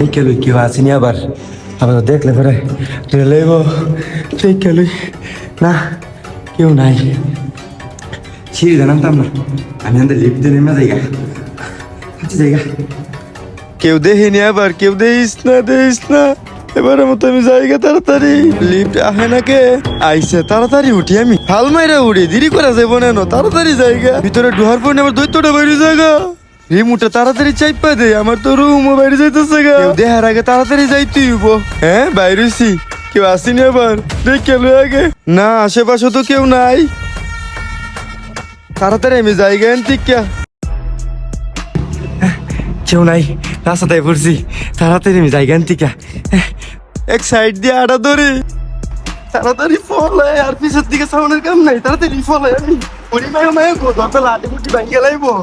দেখে লই কেউ আসেনি আবার আবার দেখলে পরে লইব দেখে লই না কেউ নাই সিঁড়ি জানাতাম না আমি আমাদের লিফট দিয়ে নেমে জায়গা আচ্ছা জায়গা কেউ দেখিনি আবার কেউ দেখিস না এবারের মতো আমি জায়গা তাড়াতাড়ি লিফট আহে না কে আইসে তাড়াতাড়ি উঠি আমি হাল মাইরা উড়ি দেরি করা যাবো না তাড়াতাড়ি জায়গা ভিতরে ঢোয়ার পর আবার দৈত্যটা বাইরে জায়গা রিমোটটা তাড়াতাড়ি চাইপা দে আমার তো রুমও বাইরে যাইতেছে গা কেউ দেখার আগে তাড়াতাড়ি যাইতেই হইব হ্যাঁ বাইরেছি কেউ আসেনি আবার দেখে লো আগে না আশেপাশে তো কেউ নাই তাড়াতাড়ি আমি জায়গা আনতি কেউ নাই রাস্তায় পড়ছি তাড়াতাড়ি আমি জায়গা আনতি এক সাইড দিয়ে আড়া ধরে তাড়াতাড়ি ফলাই আর পিছের দিকে সামনের কাম নাই তাড়াতাড়ি ফলাই আমি ওরি মায়া মায়া গো দরকার লাঠি মুঠি ভাঙিয়ে লাইবো